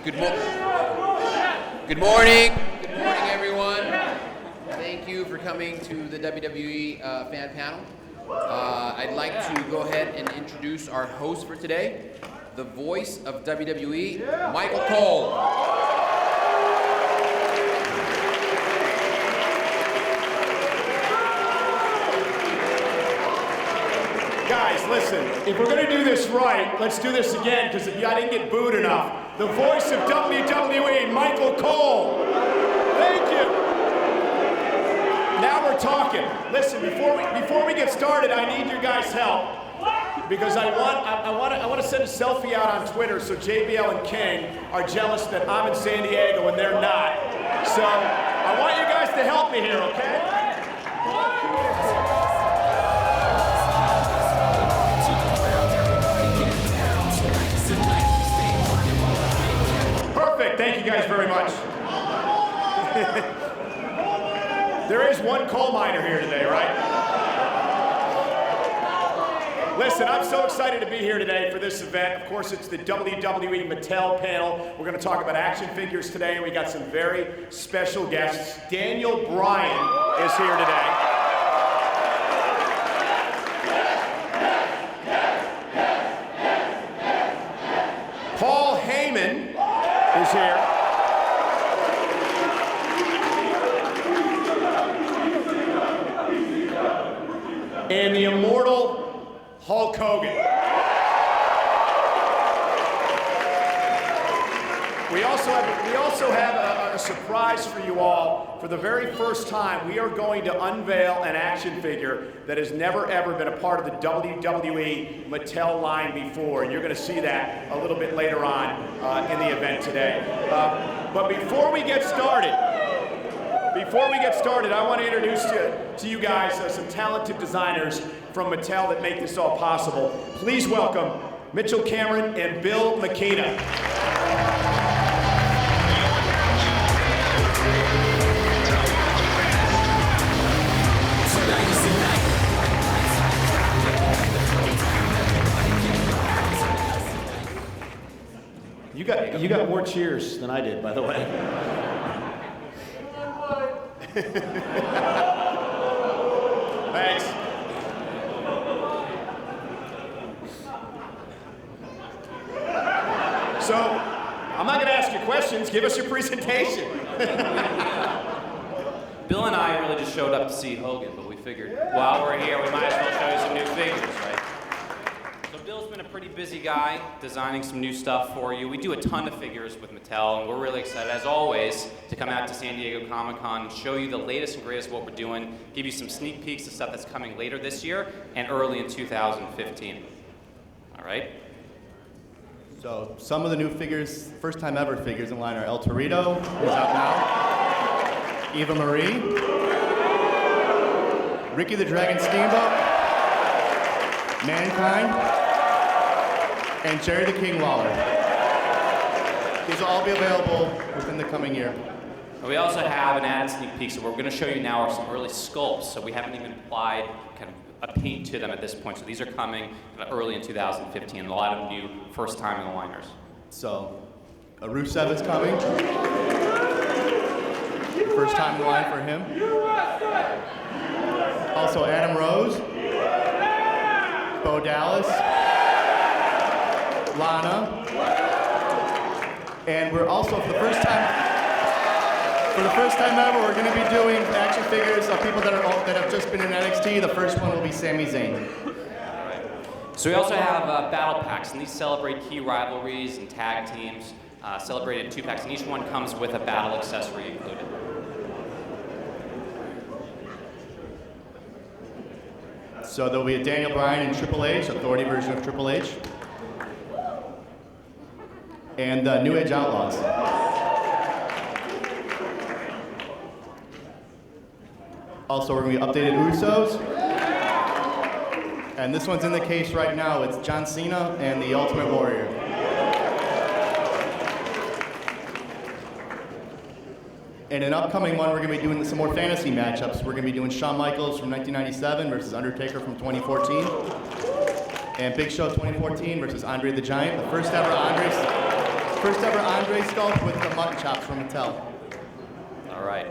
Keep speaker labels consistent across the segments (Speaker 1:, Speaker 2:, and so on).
Speaker 1: Good morning. Good morning, everyone. Thank you for coming to the WWE fan panel. I'd like to go ahead and introduce our host for today, the voice of WWE, Michael Cole.
Speaker 2: Guys, listen, if we're going to do this right, let's do this again, because I didn't get booed enough. The voice of WWE, Michael Cole. Thank you. Now we're talking. Listen, before we get started, I need your guys' help, because I want to send a selfie out on Twitter so JBL and King are jealous that I'm in San Diego and they're not. So I want you guys to help me here, okay? Thank you guys very much. There is one coal miner here today, right? Listen, I'm so excited to be here today for this event. Of course, it's the WWE Mattel panel. We're going to talk about action figures today, and we got some very special guests. Daniel Bryan is here today. Paul Heyman is here. And the immortal Hulk Hogan. We also have a surprise for you all. For the very first time, we are going to unveil an action figure that has never ever been a part of the WWE Mattel line before, and you're going to see that a little bit later on in the event today. But before we get started, I want to introduce to you guys some talented designers from Mattel that make this all possible. Please welcome Mitchell Cameron and Bill Miekina. You got more cheers than I did, by the way. Thanks. So, I'm not going to ask you questions. Give us your presentation.
Speaker 3: Bill and I really just showed up to see Hogan, but we figured while we're here, we might as well show you some new figures, right? So Bill's been a pretty busy guy designing some new stuff for you. We do a ton of figures with Mattel, and we're really excited, as always, to come out to San Diego Comic-Con and show you the latest and greatest of what we're doing, give you some sneak peeks of stuff that's coming later this year and early in 2015. All right?
Speaker 4: So some of the new figures, first time ever figures in line are El Torito, who's out now, Eva Marie, Ricky the Dragon Steamboat, Mankind, and Jerry the King Lawler. These will all be available within the coming year.
Speaker 3: We also have an added sneak peek, so what we're going to show you now are some early sculpts, so we haven't even applied kind of a paint to them at this point, so these are coming early in 2015, a lot of new first-time in the liners.
Speaker 4: So, Rusev is coming. First time in the line for him. Also Adam Rose, Bo Dallas, Lana, and we're also, for the first time ever, we're going to be doing action figures of people that have just been in NXT. The first one will be Sami Zayn.
Speaker 3: So we also have battle packs, and these celebrate key rivalries and tag teams, celebrated in 2-packs, and each one comes with a battle accessory included.
Speaker 4: So there'll be a Daniel Bryan and Triple H, Authority version of Triple H, and New Age Outlaws. Also, we're going to be updated Usos. And this one's in the case right now. It's John Cena and the Ultimate Warrior. In an upcoming one, we're going to be doing some more fantasy matchups. We're going to be doing Shawn Michaels from 1997 versus Undertaker from 2014. And Big Show 2014 versus Andre the Giant. The first ever Andre First ever Andre sculpt with the mutton chops from Mattel.
Speaker 3: All right.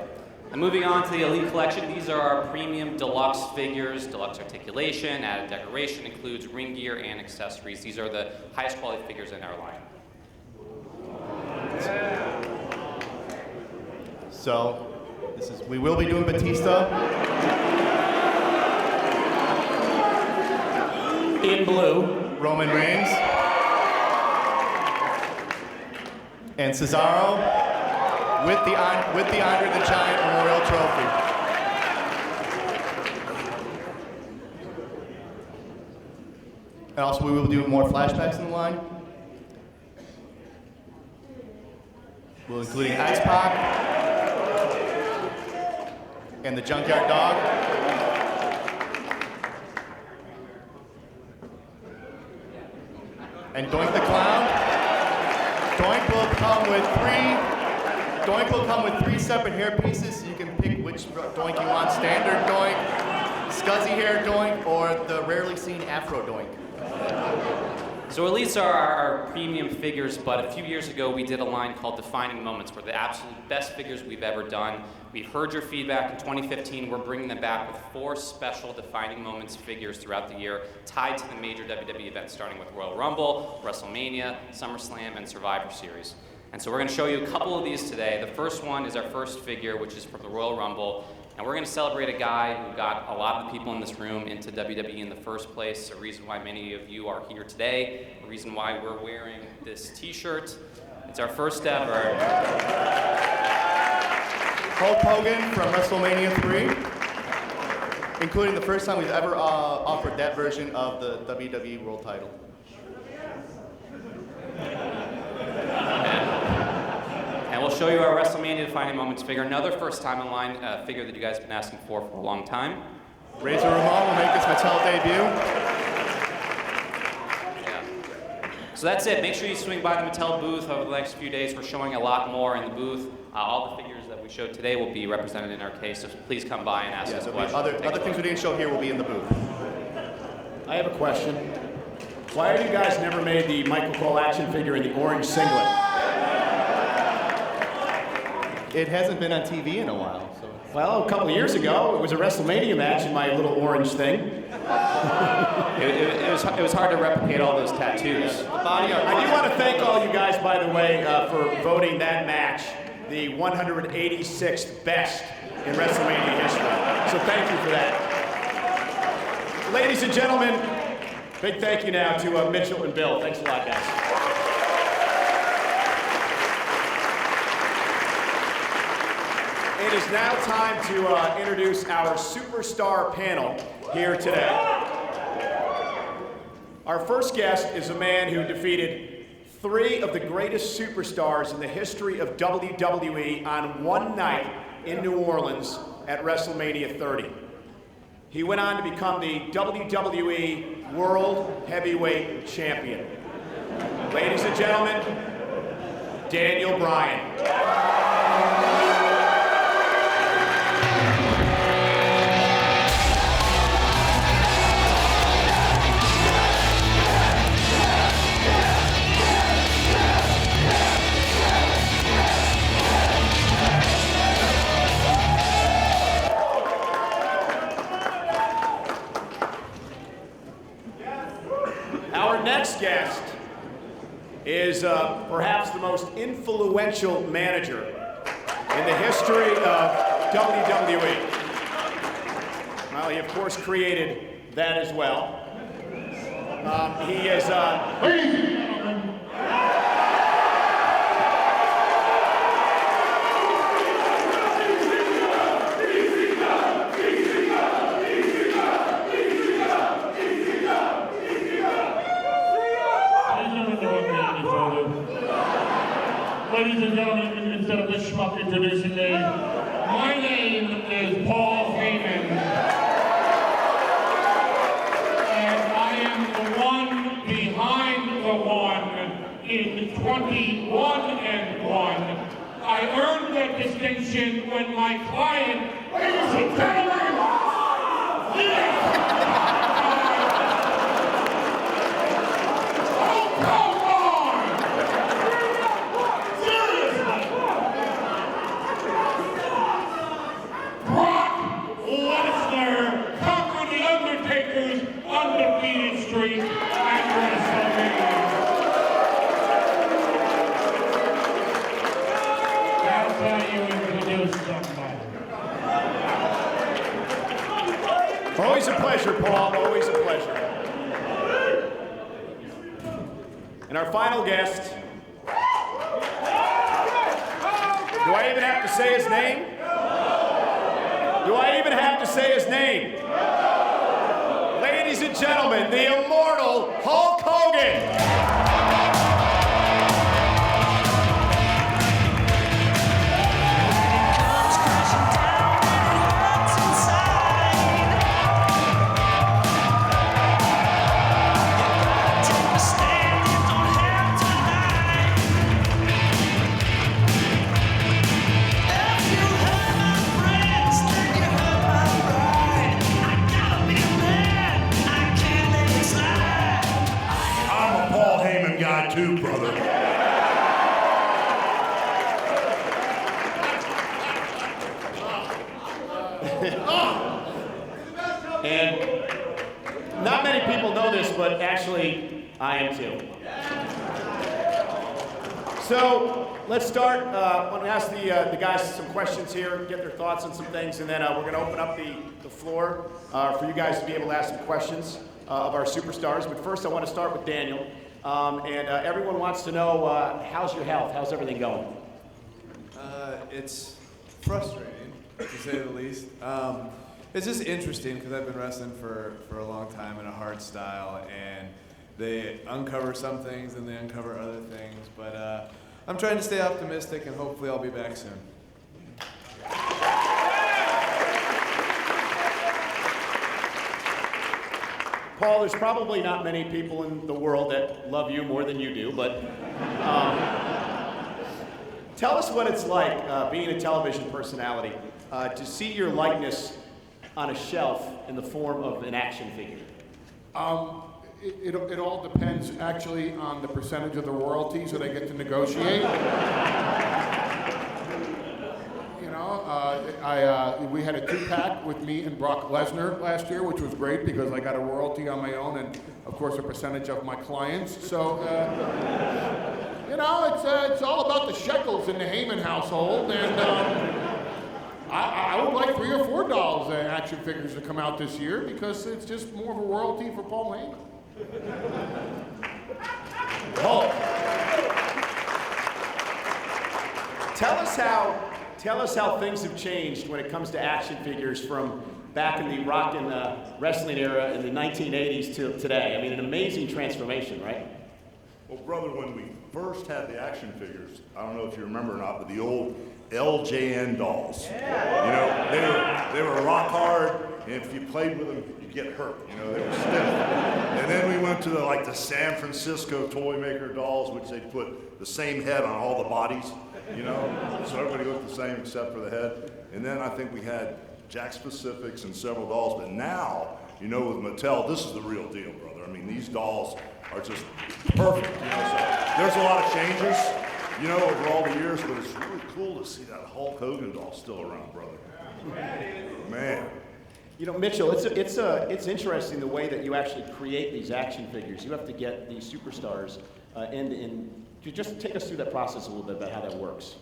Speaker 3: And moving on to the Elite Collection, these are our premium deluxe figures. Deluxe articulation, added decoration, includes ring gear and accessories. These are the highest quality figures in our line.
Speaker 4: So, we will be doing Batista.
Speaker 3: In blue.
Speaker 4: Roman Reigns. And Cesaro with the Andre the Giant Memorial Trophy. And also we will do more flashbacks in the line. We'll including X-Pac and the Junkyard Dog. And Doink the Clown. Doink will come with three separate hair pieces. You can pick which Doink you want, standard Doink, scuzzy hair Doink, or the rarely seen Afro Doink.
Speaker 3: So Elites are our premium figures, but a few years ago we did a line called Defining Moments, where the absolute best figures we've ever done. We've heard your feedback. In 2015, we're bringing them back with 4 special Defining Moments figures throughout the year, tied to the major WWE events, starting with Royal Rumble, WrestleMania, SummerSlam, and Survivor Series. And so we're going to show you a couple of these today. The first one is our first figure, which is from the Royal Rumble. And we're going to celebrate a guy who got a lot of the people in this room into WWE in the first place, a reason why many of you are here today, a reason why we're wearing this t-shirt. It's our first ever
Speaker 4: Hulk Hogan from WrestleMania 3, including the first time we've ever offered that version of the WWE World title.
Speaker 3: And we'll show you our WrestleMania Defining Moments figure, another first time in line figure that you guys have been asking for a long time.
Speaker 4: Razor Ramon will make his Mattel debut.
Speaker 3: Yeah. So that's it. Make sure you swing by the Mattel booth over the next few days. We're showing a lot more in the booth. All the figures that we showed today will be represented in our case, so please come by and ask us questions.
Speaker 4: Other things we didn't show here will be in the booth.
Speaker 2: I have a question. Why have you guys never made the Michael Cole action figure in the orange singlet?
Speaker 4: It hasn't been on TV in a while. So.
Speaker 2: Well, a couple of years ago, it was a WrestleMania match in my little orange thing.
Speaker 3: It was hard to replicate all those tattoos.
Speaker 2: I do want to thank all you guys, by the way, for voting that match the 186th best in WrestleMania history. So thank you for that. Ladies and gentlemen, big thank you now to Mitchell and Bill. Thanks a lot, guys. It is now time to introduce our superstar panel here today. Our first guest is a man who defeated 3 of the greatest superstars in the history of WWE on one night in New Orleans at WrestleMania 30. He went on to become the WWE World Heavyweight Champion. Ladies and gentlemen, Daniel Bryan. Our next guest is perhaps the most influential manager in the history of WWE. Well, he of course created that as well. He is...
Speaker 5: Ladies and gentlemen, instead of this schmuck introducing me, my name is Paul Heyman. And I am the one behind the one in 21-1. I earned that distinction when my client, ladies and gentlemen, Undefeated streak at WrestleMania. That's how you introduce somebody.
Speaker 2: Always a pleasure, Paul. Always a pleasure. And our final guest. Do I even have to say his name? Do I even have to say his name? Ladies and gentlemen, the immortal Hulk Hogan.
Speaker 6: Too, brother.
Speaker 2: And not many people know this, but actually, I am too. So let's start. I want to ask the guys some questions here, get their thoughts on some things, and then we're going to open up the floor for you guys to be able to ask some questions of our superstars. But first, I want to start with Daniel. Everyone wants to know, how's your health? How's everything going?
Speaker 7: It's frustrating, to say the least. It's just interesting because I've been wrestling for a long time in a hard style, and they uncover some things and they uncover other things. But I'm trying to stay optimistic, and hopefully I'll be back soon.
Speaker 2: Paul, there's probably not many people in the world that love you more than you do, but tell us what it's like being a television personality to see your likeness on a shelf in the form of an action figure.
Speaker 8: It all depends actually on the percentage of the royalties that I get to negotiate. We had a 2-pack with me and Brock Lesnar last year, which was great because I got a royalty on my own and, of course, a percentage of my clients. So, it's all about the shekels in the Heyman household, and I would like $3 or $4 action figures to come out this year because it's just more of a royalty for Paul Heyman.
Speaker 2: Hulk, tell us how things have changed when it comes to action figures from back in the rock and wrestling era in the 1980s to today. I mean, an amazing transformation, right?
Speaker 6: Well, brother, when we first had the action figures, I don't know if you remember or not, but the old LJN dolls. Yeah. They were rock hard, and if you played with them, you'd get hurt. They were stiff. And then we went to the San Francisco toy maker dolls, which they put the same head on all the bodies. So everybody looked the same except for the head. And then I think we had Jack Specifics and several dolls. But now, with Mattel, this is the real deal, brother. I mean, these dolls are just perfect. So there's a lot of changes, over all the years, but it's really cool to see that Hulk Hogan doll still around, brother. Man.
Speaker 2: Mitchell, it's interesting the way that you actually create these action figures. You have to get these superstars in. Could you just take us through that process a little bit about how that works?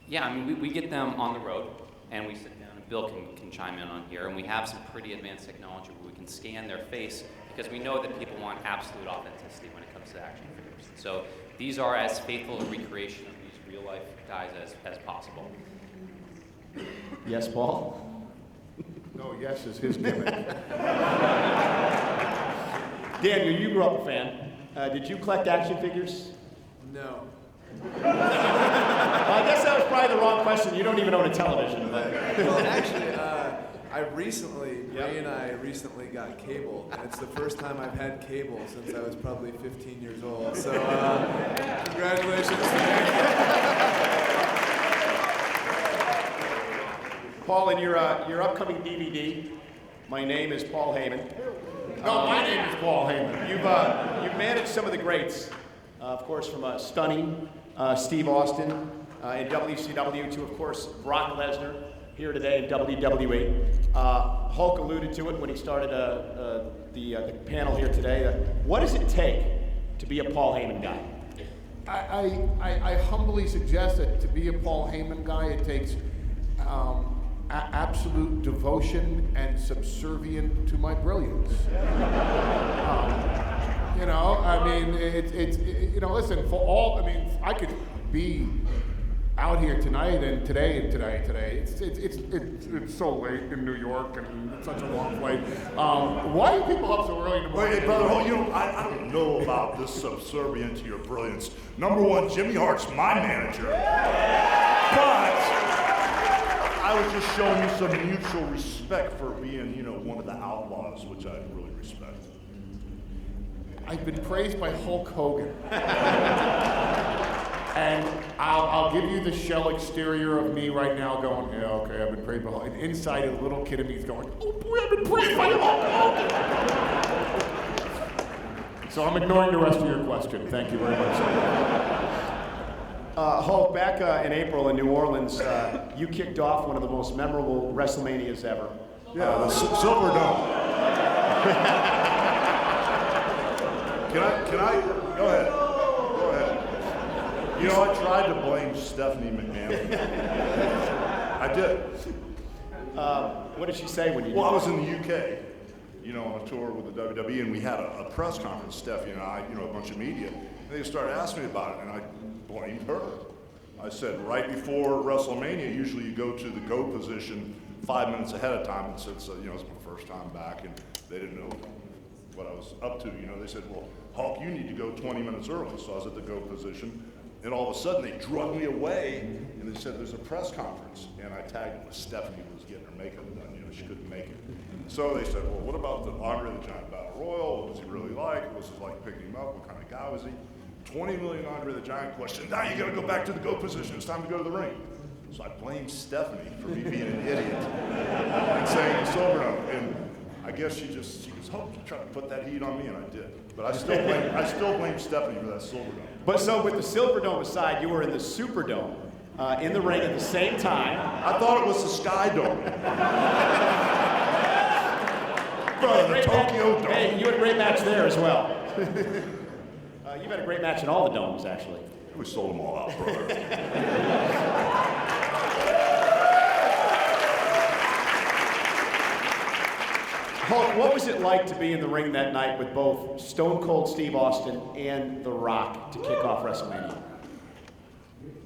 Speaker 3: Yeah, I mean, we get them on the road, and we sit down, and Bill can chime in on here, and we have some pretty advanced technology where we can scan their face, because we know that people want absolute authenticity when it comes to action figures. So these are as faithful a recreation of these real-life guys as possible.
Speaker 2: Yes, Paul?
Speaker 8: No, yes is his gimmick.
Speaker 2: Daniel, you grew up a fan. Did you collect action figures?
Speaker 7: No.
Speaker 2: Well, I guess that was probably the wrong question. You don't even own a television. But.
Speaker 7: Well, actually, Ray and I recently got cable, and it's the first time I've had cable since I was probably 15 years old. So, congratulations to me.
Speaker 2: Paul, in your upcoming DVD, My Name is Paul Heyman.
Speaker 8: No, my name is Paul Heyman.
Speaker 2: You've managed some of the greats, of course, from Stunning, Steve Austin in WCW to, of course, Brock Lesnar here today in WWE. Hulk alluded to it when he started the panel here today. What does it take to be a Paul Heyman guy?
Speaker 8: I humbly suggest that to be a Paul Heyman guy, it takes absolute devotion and subservient to my brilliance. You know, I mean, it's you know, listen, for all, I mean, I could be out here tonight and today. It's so late in New York and it's such a long flight. Why are people up so early in the morning?
Speaker 6: Wait, brother, you know, I don't know about this subservient to your brilliance. Number one, Jimmy Hart's my manager. But I was just showing you some mutual respect for being, you know, one of the outlaws, which I really respect.
Speaker 8: I've been praised by Hulk Hogan. And I'll give you the shell exterior of me right now going, yeah, okay, I've been praised by Hulk. And inside, a little kid of me is going, oh boy, I've been praised by Hulk Hogan. So I'm ignoring the rest of your question. Thank you very much.
Speaker 2: Hulk, back in April in New Orleans, you kicked off one of the most memorable WrestleManias ever.
Speaker 6: Yeah, the Silver Dome. Can I? Go ahead. You know, I tried to blame Stephanie McMahon. I did.
Speaker 2: What did she say when you did?
Speaker 6: Well, I was in the UK, you know, on a tour with the WWE, and we had a press conference, Stephanie and I, you know, a bunch of media. And they started asking me about it, and I blamed her. I said, right before WrestleMania, usually you go to the go position 5 minutes ahead of time, and since, you know, it's my first time back, and they didn't know what I was up to, you know, they said, well, Hulk, you need to go 20 minutes early. So I was at the go position. And all of a sudden, they drug me away, and they said, there's a press conference. And I tagged with Stephanie, who was getting her makeup done. You know, she couldn't make it. So they said, well, what about the Andre the Giant Battle Royal? What was he really like? What was it like picking him up? What kind of guy was he? 20 million Andre the Giant question. Now you got to go back to the go position. It's time to go to the ring. So I blamed Stephanie for me being an idiot and saying it's over now. And I guess she goes, oh, you tried to put that heat on me, and I did. But I still blame Stephanie for that Silver Dome.
Speaker 2: But so with the Silver Dome aside, you were in the Superdome in the ring at the same time.
Speaker 6: I thought it was the Sky Dome. Brother, the Tokyo Dome.
Speaker 2: Hey, you had a great match there as well. You've had a great match in all the domes, actually.
Speaker 6: We sold them all out, brother.
Speaker 2: Hulk, what was it like to be in the ring that night with both Stone Cold Steve Austin and The Rock to kick off WrestleMania?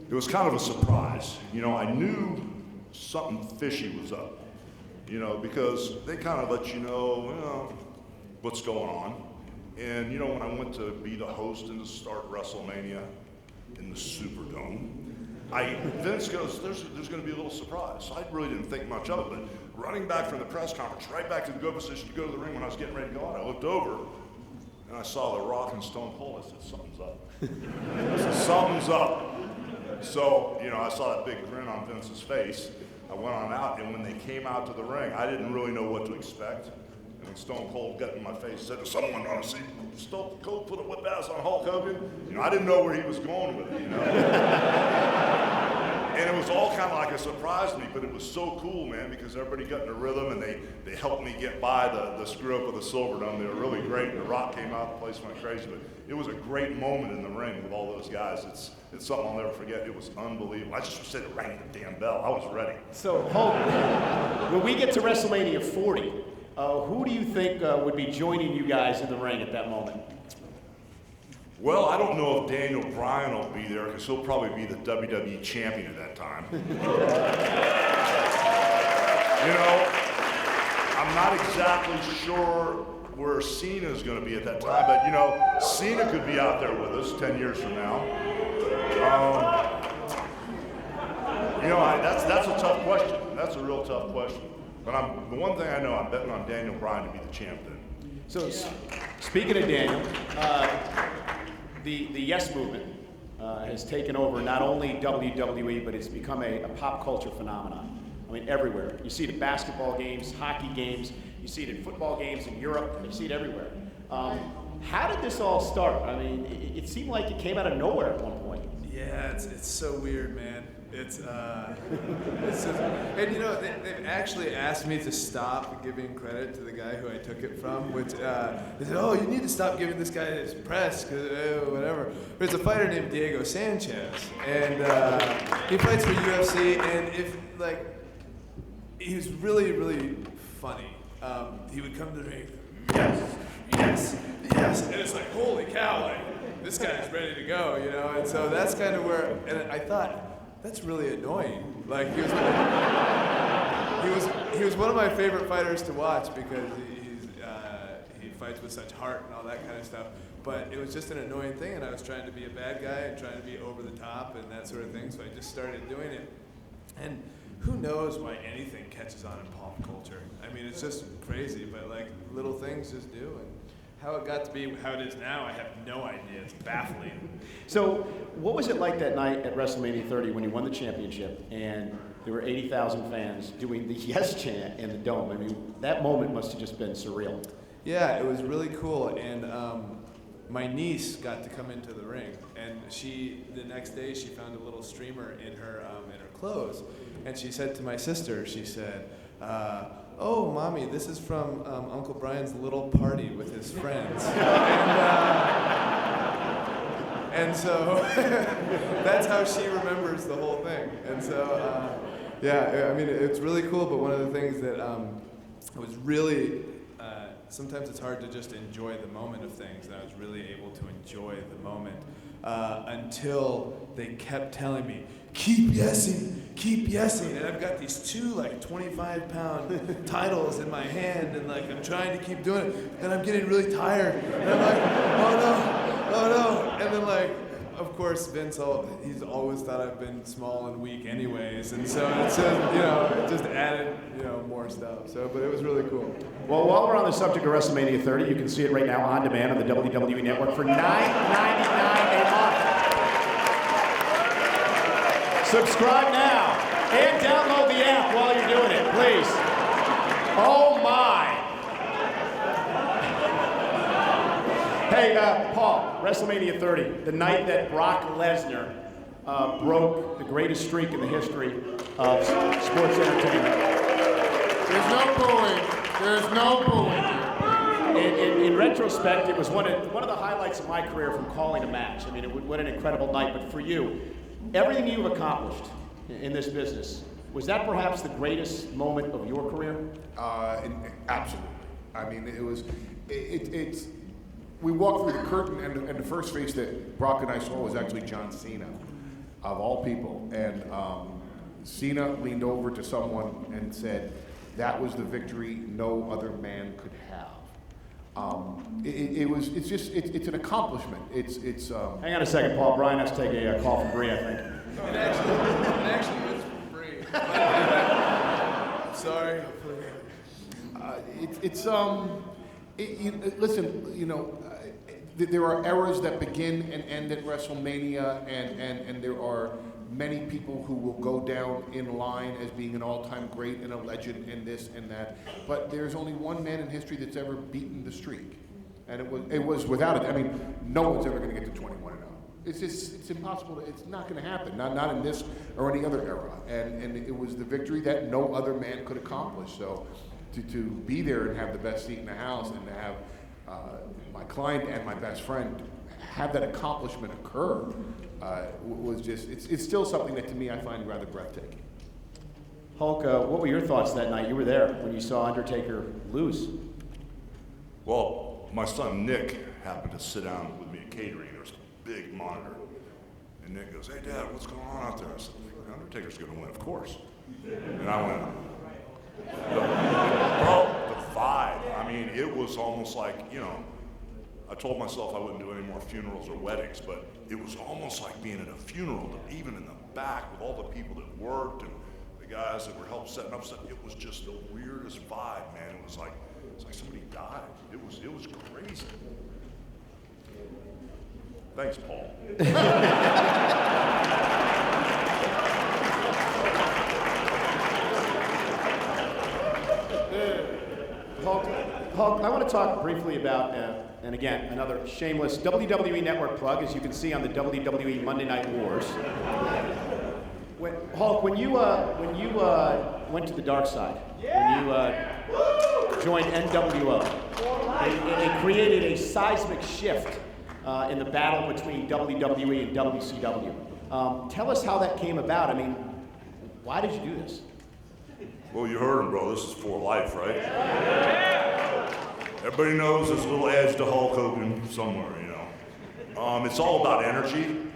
Speaker 6: It was kind of a surprise. You know, I knew something fishy was up, you know, because they kind of let you know, what's going on. And, you know, when I went to be the host and to start WrestleMania in the Superdome, Vince goes, there's going to be a little surprise. So I really didn't think much of it, but running back from the press conference, right back to the go position to go to the ring when I was getting ready to go out, I looked over and I saw The Rock and Stone Cold. I said, something's up. I said, something's up. So, you know, I saw that big grin on Vince's face. I went on out, and when they came out to the ring, I didn't really know what to expect. And when Stone Cold got in my face and said, does someone want to see Stone Cold put a whip ass on Hulk Hogan? You know, I didn't know where he was going with it, you know? And it was all kind of like a surprise to me, but it was so cool, man, because everybody got in a rhythm, and they helped me get by the screw-up of the Silverdome. They were really great. The Rock came out, the place went crazy, but it was a great moment in the ring with all those guys. It's something I'll never forget. It was unbelievable. I just said, rang the damn bell. I was ready.
Speaker 2: So, Hulk, when we get to WrestleMania 40, who do you think would be joining you guys in the ring at that moment?
Speaker 6: Well, I don't know if Daniel Bryan will be there, because he'll probably be the WWE champion at that time. You know, I'm not exactly sure where Cena's going to be at that time, but, you know, Cena could be out there with us 10 years from now. You know, that's a tough question. That's a real tough question. But the one thing I know, I'm betting on Daniel Bryan to be the champ then.
Speaker 2: So, speaking of Daniel, the Yes Movement has taken over not only WWE, but it's become a pop culture phenomenon. I mean, everywhere. You see it at basketball games, hockey games, you see it in football games in Europe, you see it everywhere. How did this all start? I mean, it seemed like it came out of nowhere at one point.
Speaker 7: Yeah, it's so weird, man. It's just, and you know, they've actually asked me to stop giving credit to the guy who I took it from, which they said, oh, you need to stop giving this guy his press, cause whatever. There's a fighter named Diego Sanchez, and he fights for UFC, and if like, he's really, really funny. He would come to the ring, yes, and it's like, holy cow, like this guy's ready to go, you know. And so that's kind of where, and I thought, that's really annoying. Like he was one of my favorite fighters to watch because he fights with such heart and all that kind of stuff. But it was just an annoying thing, and I was trying to be a bad guy and trying to be over the top and that sort of thing. So I just started doing it, and who knows why anything catches on in pop culture? I mean, it's just crazy, but like little things just do. And how it got to be how it is now, I have no idea. It's baffling.
Speaker 2: So, what was it like that night at WrestleMania 30 when you won the championship and there were 80,000 fans doing the yes chant in the Dome? I mean, that moment must have just been surreal.
Speaker 7: Yeah, it was really cool, and my niece got to come into the ring, and the next day she found a little streamer in her clothes, and she said to my sister, she said, oh, Mommy, this is from Uncle Brian's little party with his friends. And so that's how she remembers the whole thing. And so, yeah, I mean, it's really cool, but one of the things that was really, sometimes it's hard to just enjoy the moment of things, and I was really able to enjoy the moment until they kept telling me, keep yesing, and I've got these two like 25-pound titles in my hand, and like I'm trying to keep doing it, and I'm getting really tired, and I'm like, oh no, and then like, of course, Vince, he's always thought I've been small and weak anyways, and so it's just, you know, it just added, you know, more stuff, so, but it was really cool.
Speaker 2: Well, while we're on the subject of WrestleMania 30, you can see it right now on demand on the WWE Network for $9.99 a month. Subscribe now and download the app while you're doing it, please. Oh my! Hey, Paul, WrestleMania 30, the night that Brock Lesnar broke the greatest streak in the history of sports entertainment.
Speaker 8: There's no booing. There's no booing.
Speaker 2: In retrospect, it was one of the highlights of my career from calling a match. I mean, what an incredible night. But for you, everything you've accomplished in this business, was that perhaps the greatest moment of your career?
Speaker 8: Absolutely. I mean, it was. We walked through the curtain, and the first face that Brock and I saw was actually John Cena, of all people. And Cena leaned over to someone and said, "That was the victory no other man could have." It's an accomplishment.
Speaker 2: Hang on a second, Paul. Bryan has to take a call from Bree, I think.
Speaker 7: It actually was for free. Sorry.
Speaker 8: Listen, you know, there are eras that begin and end at WrestleMania, and there are many people who will go down in line as being an all-time great and a legend and this and that. But there's only one man in history that's ever beaten the streak, and it was without it. I mean, no one's ever going to get to 21-0. It's impossible. It's not going to happen. Not in this or any other era. And it was the victory that no other man could accomplish. So to be there and have the best seat in the house and to have my client and my best friend have that accomplishment occur was just, it's still something that to me I find rather breathtaking.
Speaker 2: Hulk, what were your thoughts that night? You were there when you saw Undertaker lose.
Speaker 6: Well, my son Nick happened to sit down with me at catering. There was a big monitor. And Nick goes, "Hey, Dad, what's going on out there?" I said, "Undertaker's going to win, of course." And I went, the vibe. I mean, it was almost like, you know, I told myself I wouldn't do any more funerals or weddings, but it was almost like being at a funeral, even in the back with all the people that worked and the guys that were helping setting up stuff. It was just the weirdest vibe, man. It was like somebody died. It was crazy. Thanks, Paul.
Speaker 2: Hulk, I want to talk briefly about, and again, another shameless WWE Network plug, as you can see on the WWE Monday Night Wars. Hulk, when you went to the dark side, when you joined NWO, it created a seismic shift in the battle between WWE and WCW. Tell us how that came about. I mean, why did you do this?
Speaker 6: Well, you heard him, bro. This is for life, right? Everybody knows there's a little edge to Hulk Hogan somewhere, you know. It's all about energy.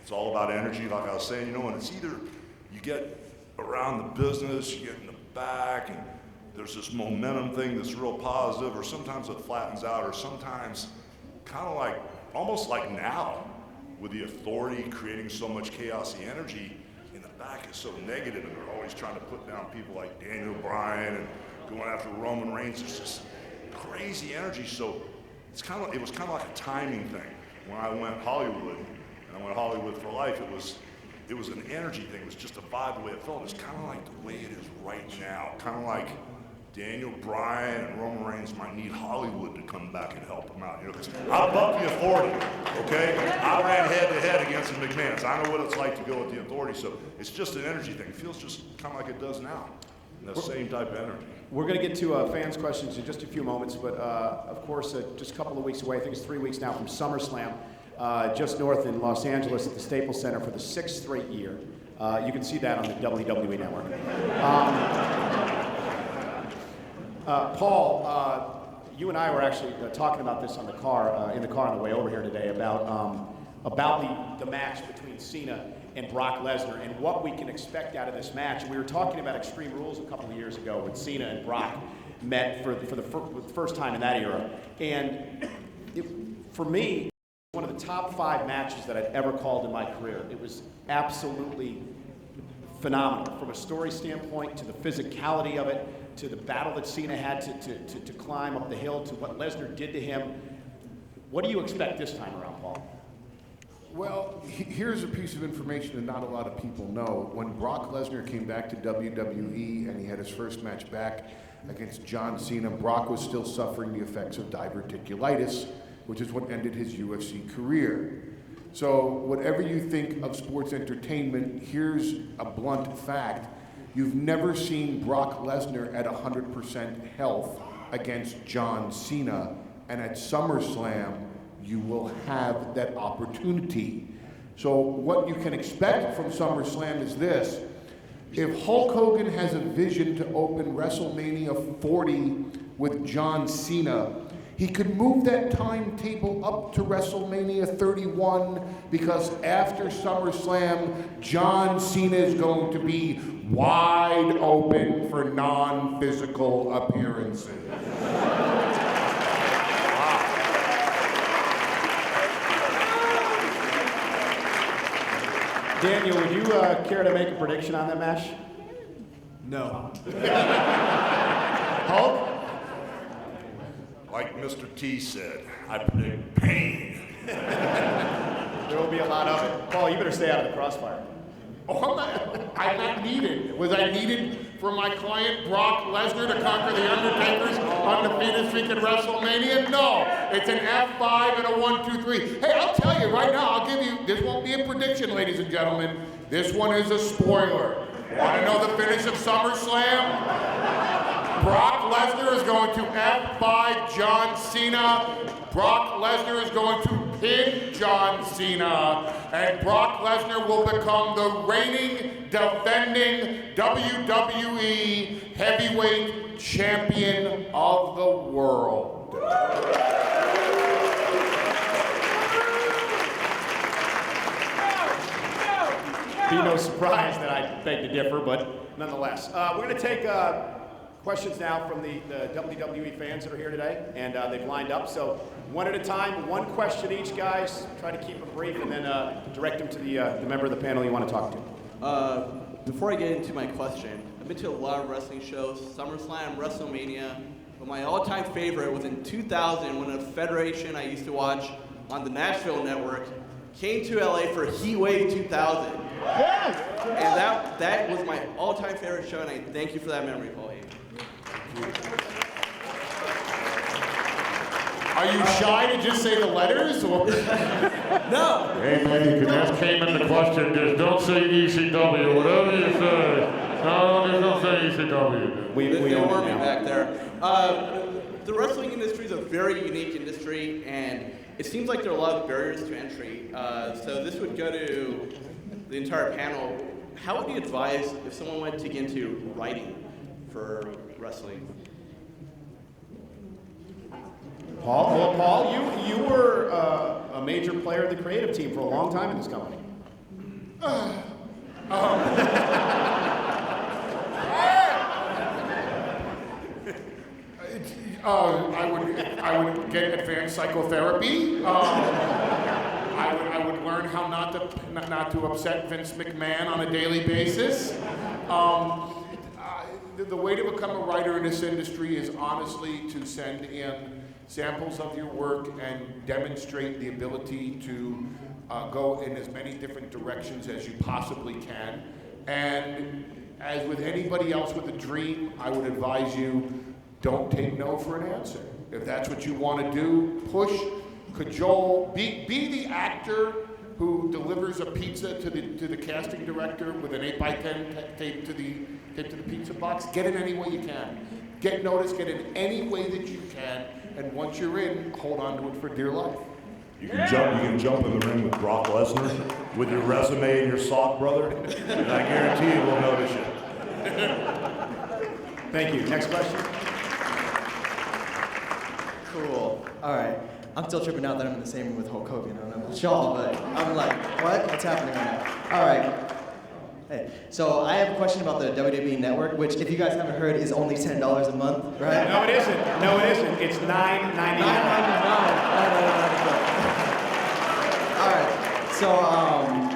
Speaker 6: It's all about energy, like I was saying, you know, and it's either you get around the business, you get in the back, and there's this momentum thing that's real positive, or sometimes it flattens out, or sometimes kind of like, almost like now, with the authority creating so much chaos, the energy in the back is so negative, and they're always trying to put down people like Bryan and going after Roman Reigns. There's just crazy energy, so it was kind of like a timing thing. When I went Hollywood, and I went Hollywood for life, it was an energy thing. It was just a vibe, the way it felt. It's kind of like the way it is right now. Kind of like Bryan and Roman Reigns might need Hollywood to come back and help them out. You know, 'cause I bucked the authority, okay? I ran head to head against the McMahons. I know what it's like to go with the authority, so it's just an energy thing. It feels just kind of like it does now. The same type of energy.
Speaker 2: We're going to get to fans' questions in just a few moments, but of course, just a couple of weeks away, I think it's 3 weeks now from SummerSlam, just north in Los Angeles at the Staples Center for the 6th straight year. You can see that on the WWE Network. Paul, you and I were actually talking about this in the car on the way over here today about the match between Cena and Brock Lesnar and what we can expect out of this match. And we were talking about Extreme Rules a couple of years ago when Cena and Brock met for the first time in that era. And for me, one of the top 5 matches that I'd ever called in my career. It was absolutely phenomenal from a story standpoint, to the physicality of it, to the battle that Cena had to climb up the hill, to what Lesnar did to him. What do you expect this time around, Paul?
Speaker 8: Well, here's a piece of information that not a lot of people know. When Brock Lesnar came back to WWE and he had his first match back against John Cena, Brock was still suffering the effects of diverticulitis, which is what ended his UFC career. So whatever you think of sports entertainment, here's a blunt fact. You've never seen Brock Lesnar at 100% health against John Cena, and at SummerSlam, you will have that opportunity. So what you can expect from SummerSlam is this. If Hulk Hogan has a vision to open WrestleMania 40 with John Cena, he could move that timetable up to WrestleMania 31 because after SummerSlam, John Cena is going to be wide open for non-physical appearances.
Speaker 2: Daniel, would you care to make a prediction on that match?
Speaker 7: No.
Speaker 2: Hulk?
Speaker 6: Like Mr. T said, I predict pain.
Speaker 2: There will be a lot of it. Paul, you better stay out of the crossfire.
Speaker 8: Oh, I'm not needed. Was I needed for my client Brock Lesnar to conquer the Undertaker's undefeated streak at WrestleMania? No. It's an F5 and a 1, 2, 3. Hey, I'll tell you right now, I'll give you, this won't be a prediction, ladies and gentlemen. This one is a spoiler. Want to know the finish of SummerSlam? Brock Lesnar is going to F5 John Cena. Brock Lesnar is going to pin John Cena. And Brock Lesnar will become the reigning, defending WWE Heavyweight Champion of the world.
Speaker 2: Be no surprise that I beg to differ, but nonetheless. We're going to take questions now from the WWE fans that are here today, and they've lined up. So one at a time, one question each, guys. Try to keep them brief, and then direct them to the member of the panel you want to talk to.
Speaker 9: Before I get into my question, I've been to a lot of wrestling shows, SummerSlam, WrestleMania, but my all-time favorite was in 2000 when a federation I used to watch on the Nashville network came to LA for Heatwave 2000.
Speaker 8: Yes!
Speaker 9: And that was my all-time favorite show, and I thank you for that memory, Paul Heyman.
Speaker 8: Are you shy to just say the letters? Or?
Speaker 9: No.
Speaker 8: Hey man, you can ask Heyman the question. Just don't say ECW. Whatever you say. No, don't say ECW.
Speaker 9: They were me back there. The wrestling industry is a very unique industry, and it seems like there are a lot of barriers to entry. So this would go to the entire panel. How would you advise if someone wanted to get into writing for wrestling?
Speaker 2: Paul, well, Paul, you were a major player of the creative team for a long time in this company.
Speaker 8: I would get advanced psychotherapy. I would learn how not to upset Vince McMahon on a daily basis. The way to become a writer in this industry is honestly to send in samples of your work and demonstrate the ability to go in as many different directions as you possibly can. And as with anybody else with a dream, I would advise you, don't take no for an answer. If that's what you want to do, push, cajole, be the actor who delivers a pizza to the casting director with an 8x10 taped to the pizza box. Get in any way you can. Get noticed, get in any way that you can, and once you're in, hold on to it for dear life.
Speaker 6: You can jump in the ring with Brock Lesnar with your resume and your sock, brother, and I guarantee you we'll notice you.
Speaker 2: Thank you. Next question.
Speaker 10: Cool. All right. I'm still tripping out that I'm in the same room with Hulk Hogan. I don't know about y'all, but I'm like, what? What's happening right now? All right. Hey, so I have a question about the WWE Network, which, if you guys haven't heard, is only $10 a month, right?
Speaker 2: No, it isn't. No, it isn't. It's $9.99.
Speaker 10: All right. So,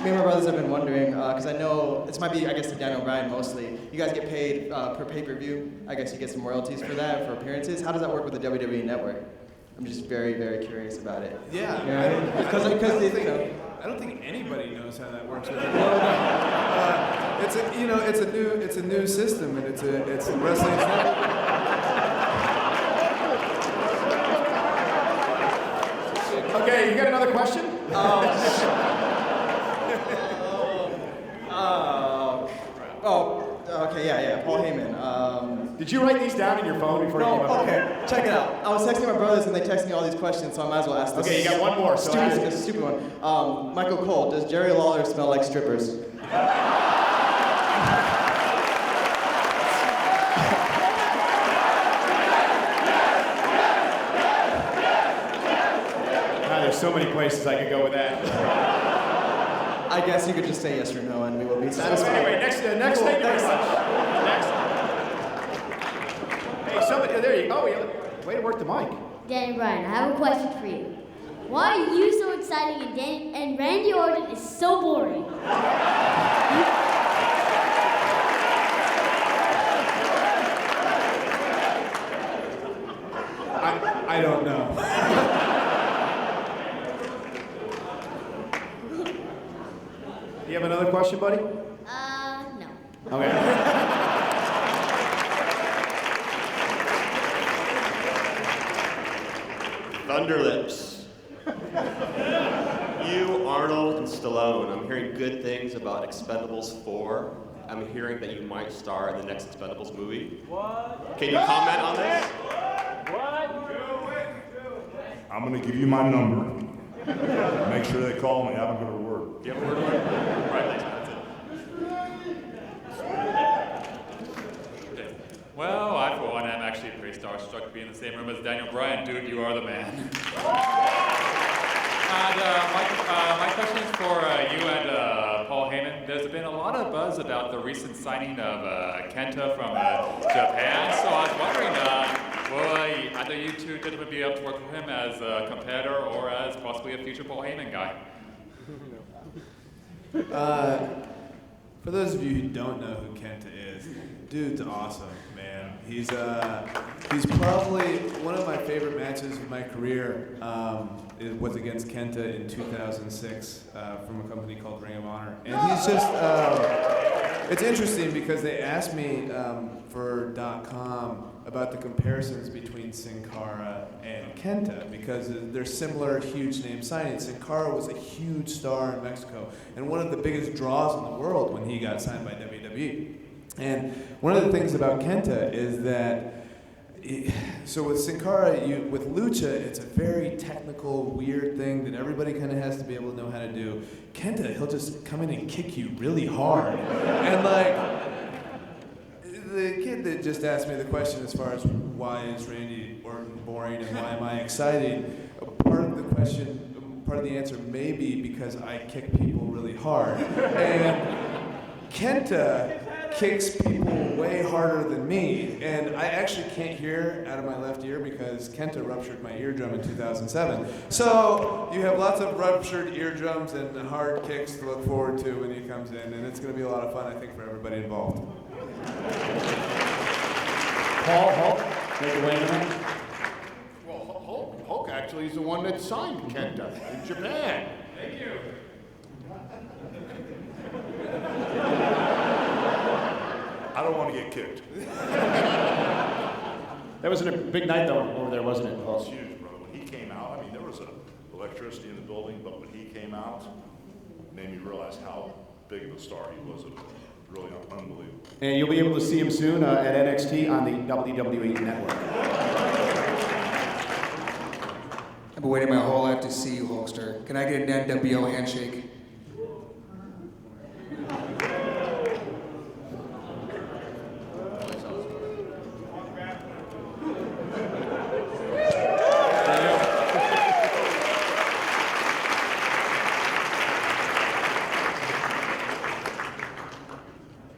Speaker 10: me and my brothers have been wondering, because I know this might be, I guess, to Daniel Bryan mostly. You guys get paid per pay-per-view. I guess you get some royalties for that, for appearances. How does that work with the WWE Network? I'm just very, very curious about it.
Speaker 7: Yeah.
Speaker 10: You know?
Speaker 7: I don't think anybody knows how that works with it. It's a new system, and it's a wrestling.
Speaker 2: Okay, you got another question?
Speaker 10: Okay, yeah, Paul Heyman.
Speaker 2: Did you write these down in your phone before you came up here?
Speaker 10: Okay, check it out. I was texting my brothers and they texted me all these questions, so I might as well ask this.
Speaker 2: Okay, you got one more, so
Speaker 10: stupid one. Michael Cole, does Jerry Lawler smell like strippers?
Speaker 2: There's so many places I could go with that.
Speaker 10: I guess you could just say yes or no, and we will be satisfied.
Speaker 2: Anyway, next, thank you very much. Next. Hey, somebody, there you go. Oh, yeah, way to work the mic.
Speaker 11: Danny Bryan, I have a question for you. Why are you so exciting and Randy Orton is so boring?
Speaker 7: I don't know.
Speaker 2: Do you have another question, buddy?
Speaker 11: No.
Speaker 2: Okay.
Speaker 12: Thunderlips. You, Arnold, and Stallone, I'm hearing good things about Expendables 4. I'm hearing that you might star in the next Expendables movie. What? Can you comment on this?
Speaker 6: I'm going to give you my number. Make sure they call me. I haven't heard a word.
Speaker 12: You have a word? Right, thanks. That's it.
Speaker 13: Well, I, for one, am actually pretty starstruck to be in the same room as Daniel Bryan. Dude, you are the man. And my question is for you and Paul Heyman. There's been a lot of buzz about the recent signing of Kenta from Japan. So I was wondering, will either you two gentlemen be able to work with him as a competitor or as possibly a future Paul Heyman guy?
Speaker 7: For those of you who don't know who Kenta is, dude's awesome, man. He's probably one of my favorite matches of my career. It was against Kenta in 2006 from a company called Ring of Honor, and he's just. It's interesting because they asked me for .com about the comparisons between Sin Cara and Kenta because they're similar, huge name signings. Sin Cara was a huge star in Mexico and one of the biggest draws in the world when he got signed by WWE. And one of the things about Kenta is that, so with Sin Cara, with Lucha, it's a very technical, weird thing that everybody kind of has to be able to know how to do. Kenta, he'll just come in and kick you really hard. And like, the kid that just asked me the question as far as why is Randy Orton boring and why am I excited, part of the question, part of the answer may be because I kick people really hard. And Kenta kicks people way harder than me, and I actually can't hear out of my left ear because Kenta ruptured my eardrum in 2007. So you have lots of ruptured eardrums and hard kicks to look forward to when he comes in, and it's going to be a lot of fun, I think, for everybody involved.
Speaker 8: Paul, Hulk, make a way tonight. Well, Hulk actually is the one that signed Kenta in Japan.
Speaker 13: Thank you.
Speaker 6: I don't want to get kicked.
Speaker 2: That was a big night though over there, wasn't it?
Speaker 6: It was huge, bro. When he came out, I mean, there was electricity in the building, but when he came out, it made me realize how big of a star he was. It was really unbelievable.
Speaker 2: And you'll be able to see him soon at NXT on the WWE Network.
Speaker 14: I've been waiting my whole life to see you, Hulkster. Can I get an NWO handshake?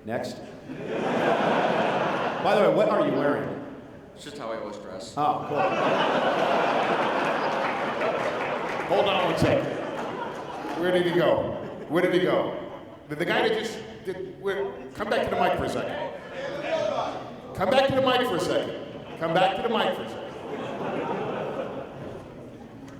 Speaker 2: Next. By the way, what are you wearing?
Speaker 15: It's just how I always dress.
Speaker 2: Oh, cool. Hold on one second.
Speaker 8: Where did he go? Where did he go? The guy that just come back to the mic for a second. Come back to the mic for a second. Come back to the mic for a second.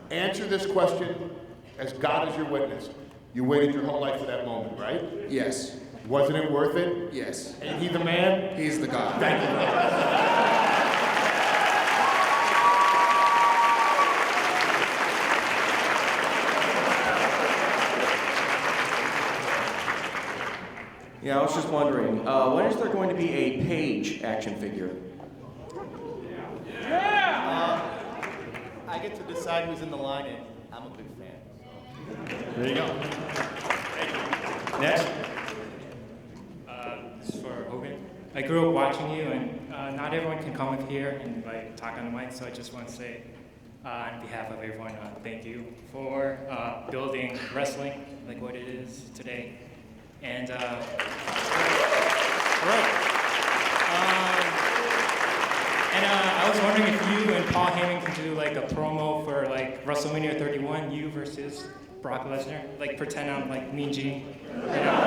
Speaker 8: Answer this question as God is your witness. You waited your whole life for that moment, right?
Speaker 14: Yes.
Speaker 8: Wasn't it worth it?
Speaker 14: Yes.
Speaker 8: Ain't he the man?
Speaker 14: He's the God.
Speaker 8: Thank you.
Speaker 15: Yeah, I was just wondering, when is there going to be a Paige action figure?
Speaker 4: I get to decide who's in the line, and I'm a big fan.
Speaker 2: There you go. Next.
Speaker 16: This is for Hogan. I grew up watching you, and not everyone can come up here and like talk on the mic, so I just want to say, on behalf of everyone, thank you for building wrestling like what it is today. And I was wondering if you and Paul Heyman can do like a promo for like WrestleMania 31, you versus Brock Lesnar, like pretend I'm like Mean Gene. You know?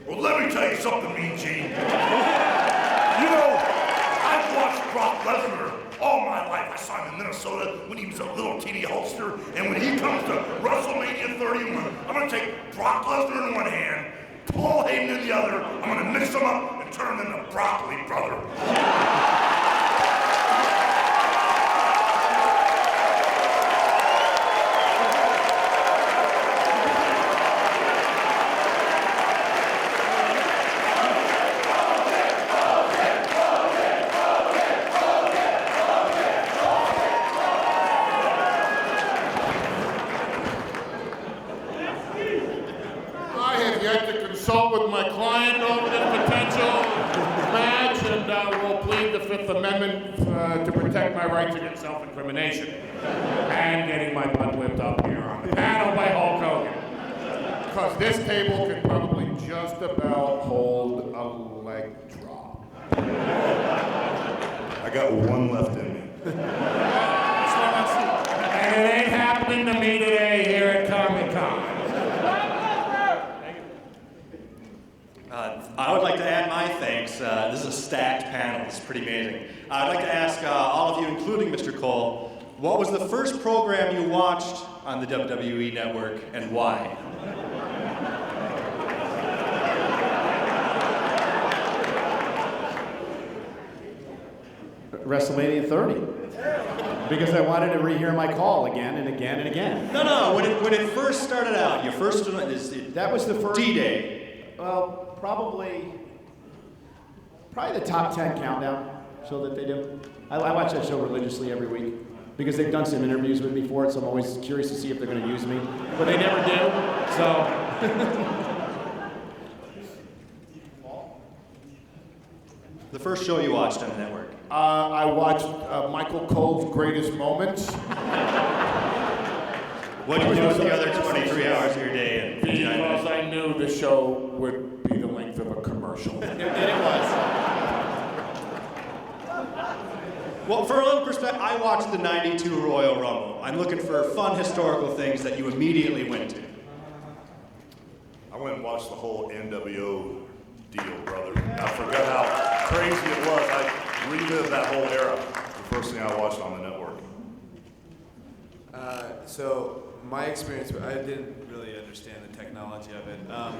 Speaker 6: Well, let me tell you something, Mean Gene. You know, I've watched Brock Lesnar all my life. I saw him in Minnesota when he was a little teeny holster, and when he comes to WrestleMania 31, I'm gonna take Brock Lesnar in one hand, Paul Heyman in the other. I'm gonna mix them up and turn them into broccoli, brother.
Speaker 8: With my client over this potential match, and will plead the Fifth Amendment to protect my rights against self-incrimination and getting my butt whipped up here on the panel by Hulk Hogan. Because this table can probably just about hold a leg drop.
Speaker 6: I got one left in me.
Speaker 8: And it ain't happening to me today here at Comic-Con.
Speaker 12: I would like to add my thanks. This is a stacked panel. It's pretty amazing. I'd like to ask all of you, including Mr. Cole, what was the first program you watched on the WWE Network and why?
Speaker 2: WrestleMania 30. Because I wanted to rehear my call again and again and again.
Speaker 17: No, when it first started out, your first
Speaker 2: that was the first
Speaker 17: D-Day.
Speaker 2: Well, probably the top 10 countdown show that they do. I watch that show religiously every week because they've done some interviews with me for it, so I'm always curious to see if they're going to use me, but they never do. So.
Speaker 17: The first show you watched on the network?
Speaker 8: I watched Michael Cole's Greatest Moments.
Speaker 17: What did you do with the other 23 hours of your day? And 59
Speaker 8: Because
Speaker 17: minutes?
Speaker 8: I knew the show would be the length of a commercial.
Speaker 2: And it was.
Speaker 17: Well, for a little perspective, I watched the '92 Royal Rumble. I'm looking for fun historical things that you immediately went to.
Speaker 6: I went and watched the whole NWO deal, brother. I forgot how crazy it was. I relived that whole era. The first thing I watched on the network.
Speaker 7: So my experience, I didn't really understand the technology of it. But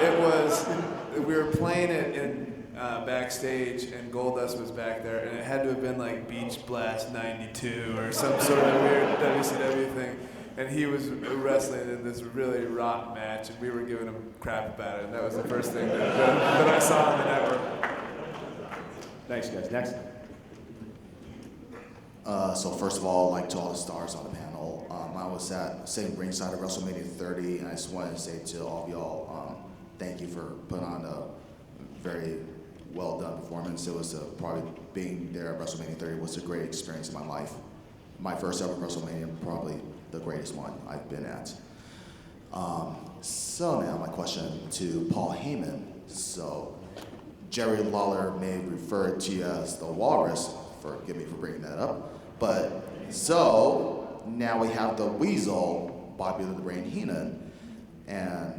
Speaker 7: it was, we were playing it in backstage, and Goldust was back there, and it had to have been like Beach Blast '92 or some sort of weird WCW thing. And he was wrestling in this really rotten match, and we were giving him crap about it. And that was the first thing that I saw on the network.
Speaker 2: Thanks, guys. Next.
Speaker 18: So first of all, like to all the stars on the panel, I was sitting ringside of WrestleMania 30, and I just wanted to say to all of y'all, thank you for putting on a very well done performance. It was probably being there at WrestleMania 30 was a great experience in my life. My first ever WrestleMania, probably the greatest one I've been at. So now my question to Paul Heyman. So Jerry Lawler may refer to you as the Walrus, forgive me for bringing that up, but so now we have the Weasel, Bobby the Brain Heenan, and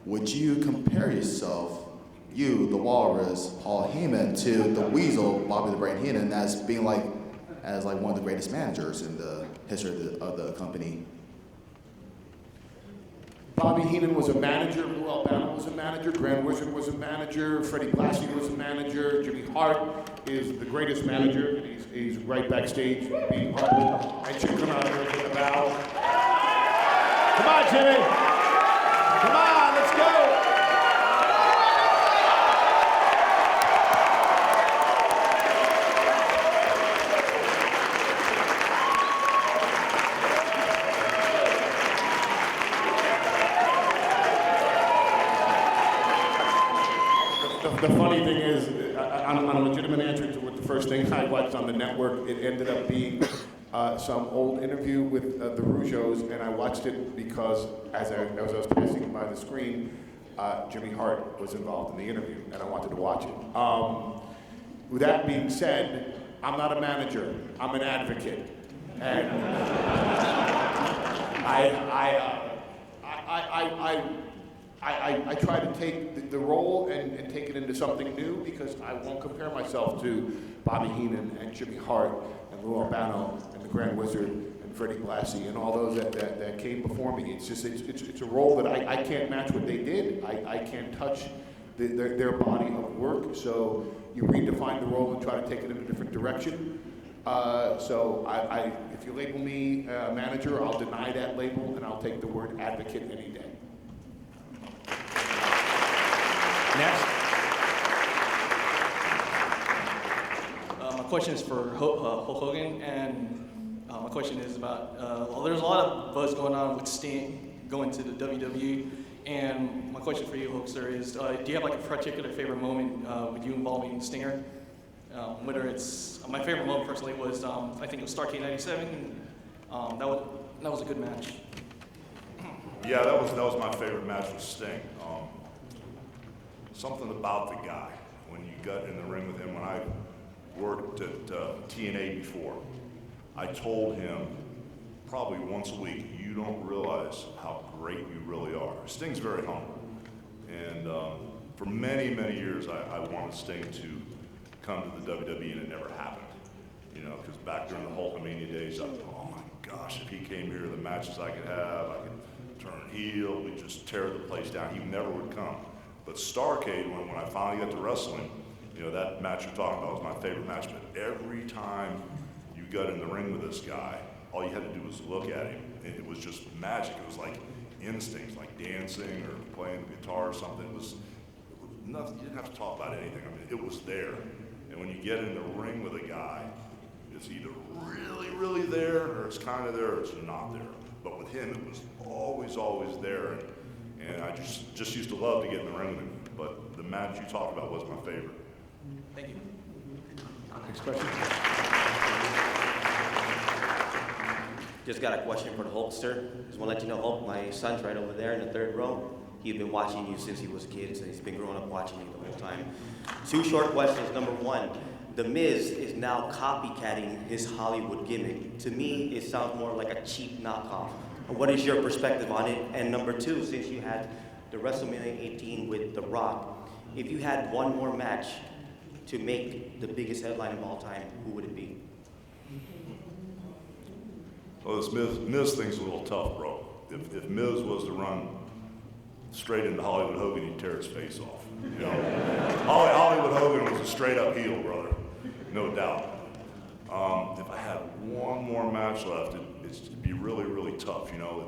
Speaker 18: would you compare yourself, you, the Walrus, Paul Heyman, to the Weasel, Bobby the Brain Heenan, as being like one of the greatest managers in the history of the company?
Speaker 8: Bobby Heenan was a manager, Lou Albano was a manager, Grand Wizard was a manager, Freddie Blassie was a manager, Jimmy Hart is the greatest manager, and he's right backstage being humble. And should come out here with a bow.
Speaker 2: Come on, Jimmy. Come on, let's go.
Speaker 8: The funny thing is, on a legitimate answer to what the first thing I watched on the network, it ended up being some old interview with the Rougeaus, and I watched it because as I was passing by the screen, Jimmy Hart was involved in the interview, and I wanted to watch it. With that being said, I'm not a manager, I'm an advocate. And I try to take the role and take it into something new because I won't compare myself to Bobby Heenan and Jimmy Hart and Lou Albano and the Grand Wizard and Freddie Blassie and all those that came before me. It's just it's a role that I can't match what they did. I can't touch their body of work. So you redefine the role and try to take it in a different direction. So if you label me a manager, I'll deny that label and I'll take the word advocate any day.
Speaker 2: Next.
Speaker 9: My question is for Hulk Hogan, and my question is about, well, there's a lot of buzz going on with Sting going to the WWE, and my question for you, Hulkster, is do you have like a particular favorite moment with you involving Stinger? Whether it's, my favorite moment personally was, I think it was Starrcade '97, that was a good match.
Speaker 6: Yeah, that was my favorite match with Sting. Something about the guy, when you got in the ring with him, when I worked at TNA before, I told him probably once a week, you don't realize how great you really are. Sting's very humble. And for many, many years, I wanted Sting to come to the WWE, and it never happened. You know, because back during the Hulkamania days, I thought, oh my gosh, if he came here, the matches I could have, I could turn heel, we'd just tear the place down. He never would come. But Starrcade, when I finally got to wrestling, You know, that match you're talking about was my favorite match, but every time you got in the ring with this guy, all you had to do was look at him. And it was just magic. It was like instincts, like dancing or playing the guitar or something. It was nothing. You didn't have to talk about anything. I mean, it was there. And when you get in the ring with a guy, it's either really, really there, or it's kind of there, or it's not there. But with him, it was always, always there. And I just used to love to get in the ring with him. But the match you talked about was my favorite.
Speaker 1: Thank you.
Speaker 2: Next question.
Speaker 19: Just got a question for the Hulkster. Just want to let you know, Hulk, my son's right over there in the third row. He's been watching you since he was a kid, so he's been growing up watching you the whole time. 2 short questions. Number 1, The Miz is now copycatting his Hollywood gimmick. To me, it sounds more like a cheap knockoff. What is your perspective on it? And number 2, since you had the WrestleMania 18 with The Rock, if you had one more match to make the biggest headline of all time, who would it be?
Speaker 6: Well, this Miz thing's a little tough, bro. If Miz was to run straight into Hollywood Hogan, he'd tear his face off. You know, Hollywood Hogan was a straight up heel, brother, no doubt. If I had one more match left, it'd be really, really tough. You know,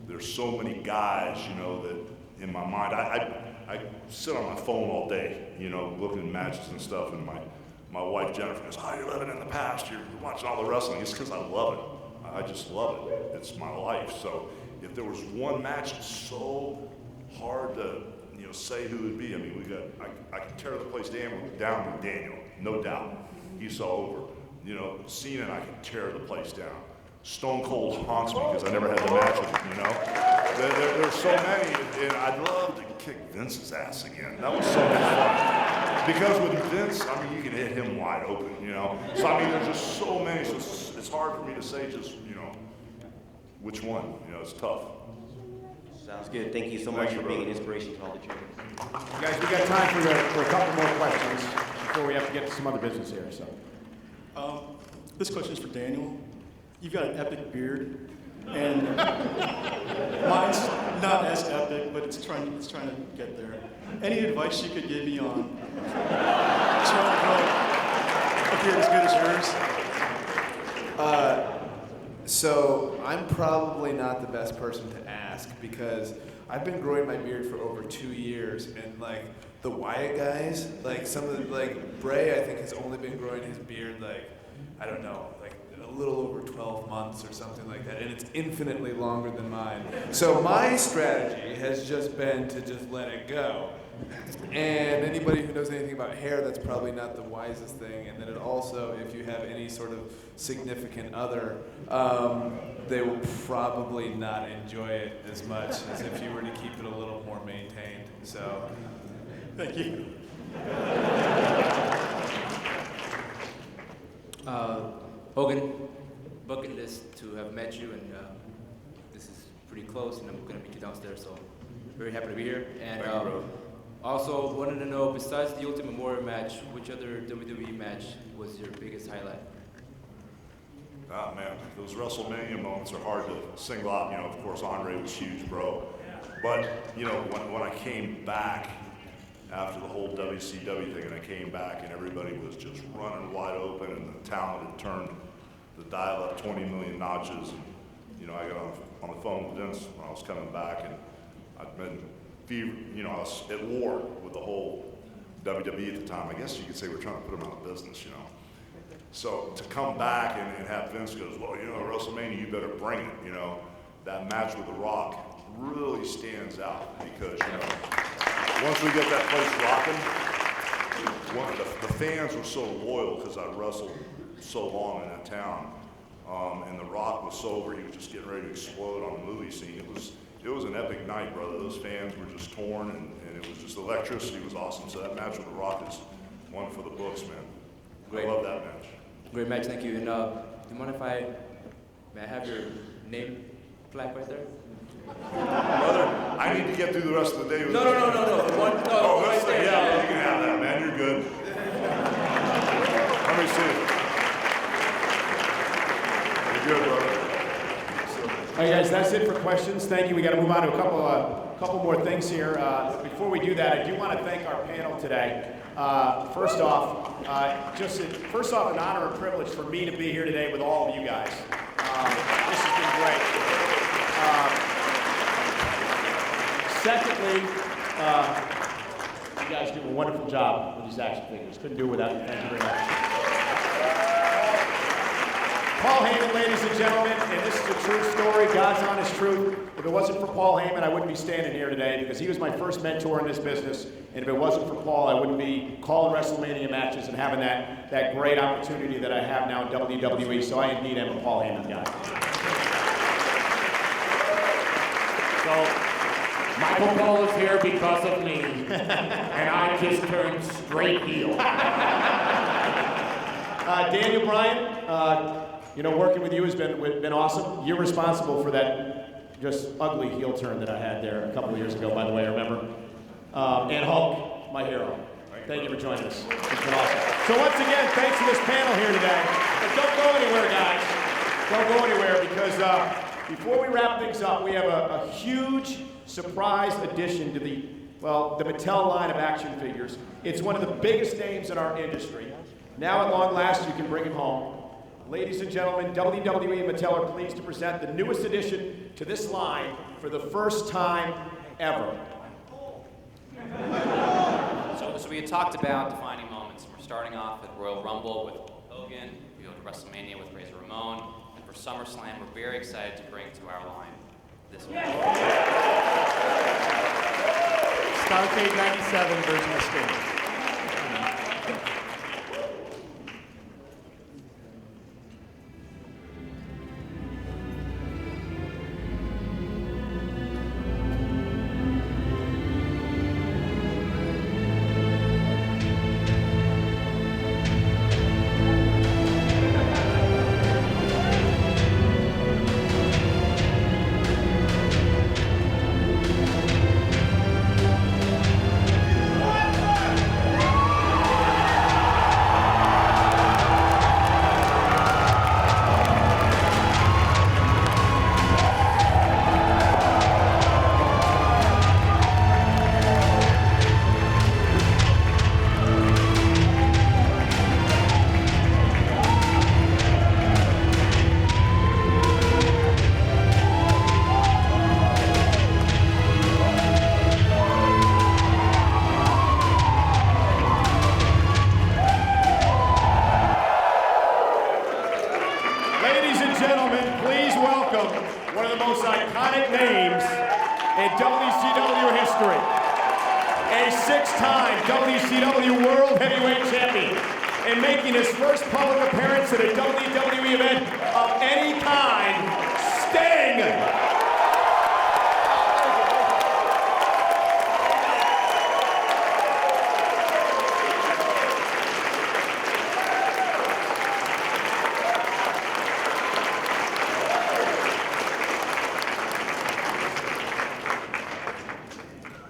Speaker 6: there's so many guys, you know, that in my mind, I sit on my phone all day, you know, looking at matches and stuff, and my wife Jennifer goes, "Oh, you're living in the past. You're watching all the wrestling." It's because I love it. I just love it. It's my life. So if there was one match, it's so hard to, you know, say who it would be. I mean, I could tear the place down with Daniel, no doubt. He's so over. You know, Cena and I could tear the place down. Stone Cold haunts me because I never had the match with him, you know? There's so many, and I'd love to kick Vince's ass again. That was so much fun. Because with Vince, I mean, you can hit him wide open, you know? So, I mean, there's just so many, so it's hard for me to say just, you know, which one. You know, it's tough.
Speaker 19: Sounds good. Thank you so much for being an inspiration to all the children.
Speaker 2: Guys, we got time for a couple more questions before we have to get to some other business here, so.
Speaker 20: This question is for Daniel. You've got an epic beard, and mine's not as epic, but it's trying to get there. Any advice you could give me on trying to grow a beard as good as yours?
Speaker 7: So I'm probably not the best person to ask because I've been growing my beard for over 2 years, and like the Wyatt guys, like some of the, like Bray, I think has only been growing his beard like, I don't know, like a little over 12 months or something like that, and it's infinitely longer than mine. So my strategy has just been to just let it go. And anybody who knows anything about hair, that's probably not the wisest thing. And then it also, if you have any sort of significant other, they will probably not enjoy it as much as if you were to keep it a little more maintained. So,
Speaker 20: thank you.
Speaker 1: Hogan, bucket list to have met you, and this is pretty close, and I'm going to meet you downstairs, so very happy to be here. And also wanted to know, besides the Ultimate Warrior match, which other WWE match was your biggest highlight?
Speaker 6: Ah, man, those WrestleMania moments are hard to single out. You know, of course, Andre was huge, bro. But, you know, when I came back after the whole WCW thing, and I came back and everybody was just running wide open, and the talent had turned the dial up 20 million notches. And, you know, I got on the phone with Vince when I was coming back, and I'd been, you know, I was at war with the whole WWE at the time. I guess you could say we're trying to put them out of business, you know. So to come back and have Vince goes, well, you know, WrestleMania, you better bring it, you know. That match with The Rock really stands out because, you know, once we get that place rocking, the fans were so loyal because I wrestled so long in that town. And The Rock was sober, he was just getting ready to explode on the movie scene. It was an epic night, brother. Those fans were just torn, and it was just, electricity was awesome. So that match with The Rock is one for the books, man.
Speaker 1: Great.
Speaker 6: I love that match.
Speaker 1: Great match, thank you. And do you mind if may I have your name plaque right there?
Speaker 6: Brother, I need to get through the rest of the day with
Speaker 1: No. The one,
Speaker 6: oh, that's
Speaker 1: right there.
Speaker 6: Yeah, you can have that, man. You're good. Let me see it. You're good, brother.
Speaker 2: All right, guys, that's it for questions. Thank you. We got to move on to a couple more things here. Before we do that, I do want to thank our panel today. First off, an honor and privilege for me to be here today with all of you guys. This has been great. Secondly, you guys do a wonderful job with these action figures. Couldn't do it without you. Thank you very much. Paul Heyman, ladies and gentlemen, and this is a true story, God's honest truth. If it wasn't for Paul Heyman, I wouldn't be standing here today because he was my first mentor in this business. And if it wasn't for Paul, I wouldn't be calling WrestleMania matches and having that great opportunity that I have now in WWE. So I indeed am a Paul Heyman guy.
Speaker 5: So, Michael Cole is here because of me, and I just turned straight heel.
Speaker 2: Daniel Bryan, working with you has been awesome. You're responsible for that just ugly heel turn that I had there a couple of years ago, by the way, I remember. And Hulk, my hero. Thank you for joining us. It's been awesome. So once again, thanks to this panel here today. But don't go anywhere, guys. Don't go anywhere because before we wrap things up, we have a huge surprise addition to the Mattel line of action figures. It's one of the biggest names in our industry. Now at long last, you can bring him home. Ladies and gentlemen, WWE and Mattel are pleased to present the newest addition to this line for the first time ever.
Speaker 3: So we had talked about defining moments. We're starting off at Royal Rumble with Hogan, we go to WrestleMania with Razor Ramon, and for SummerSlam, we're very excited to bring to our line this match.
Speaker 17: Starcade 97 version of Sting.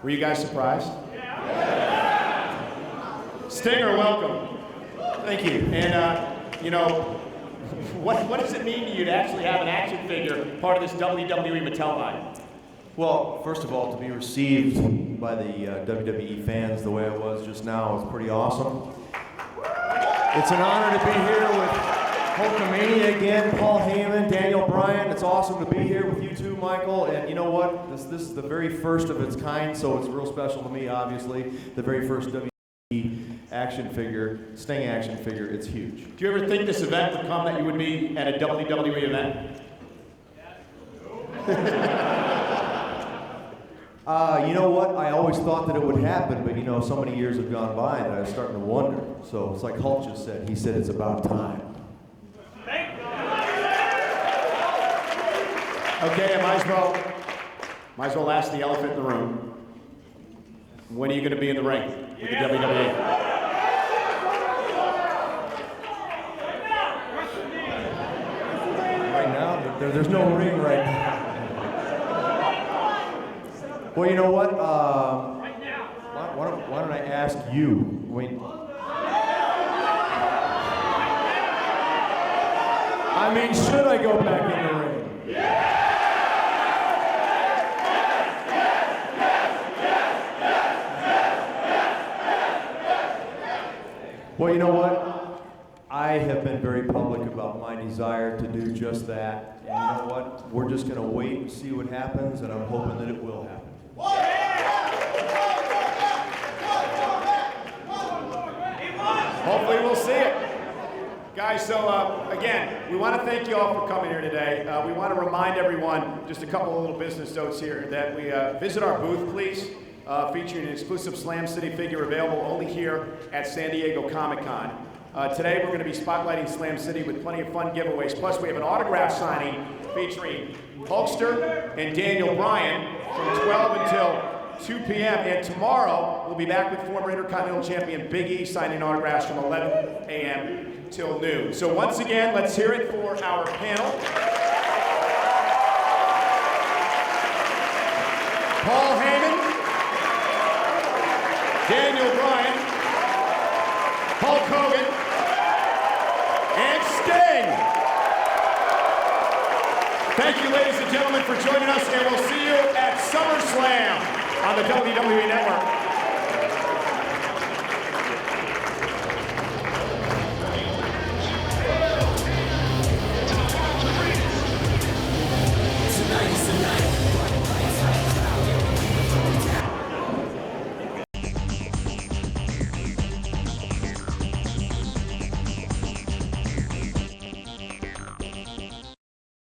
Speaker 2: Were you guys surprised? Stinger, welcome. Thank you. And, what does it mean to you to actually have an action figure part of this WWE Mattel line?
Speaker 21: Well, first of all, to be received by the WWE fans the way I was just now is pretty awesome. It's an honor to be here with Hulkamania again, Paul Heyman, Daniel Bryan. It's awesome to be here with you too, Michael. And you know what? This is the very first of its kind, so it's real special to me, obviously. The very first WWE action figure, Sting action figure. It's huge.
Speaker 2: Do you ever think this event would come that you would be at a WWE event?
Speaker 21: You know what? I always thought that it would happen, but so many years have gone by that I was starting to wonder. So it's like Hulk just said. He said it's about time.
Speaker 2: Okay, I might as well ask the elephant in the room. When are you going to be in the ring with the WWE?
Speaker 21: Right now, there's no ring right now. Well, you know what? Why don't I ask you? Should I go back in the ring? Well, you know what? I have been very public about my desire to do just that. And you know what? We're just going to wait and see what happens, and I'm hoping that it will happen.
Speaker 2: Hopefully we'll see it. Guys, so again, we want to thank you all for coming here today. We want to remind everyone, just a couple of little business notes here, that we visit our booth, please, featuring an exclusive Slam City figure available only here at San Diego Comic-Con. Today we're going to be spotlighting Slam City with plenty of fun giveaways. Plus we have an autograph signing featuring Hulkster and Daniel Bryan from 12 until 2 p.m. And tomorrow we'll be back with former Intercontinental Champion Big E signing autographs from 11 a.m. till noon. So once again, let's hear it for our panel. Paul Heyman, Daniel Bryan, Hulk Hogan, and Sting. Thank you, ladies and gentlemen, for joining us, and we'll see you at SummerSlam on the WWE Network.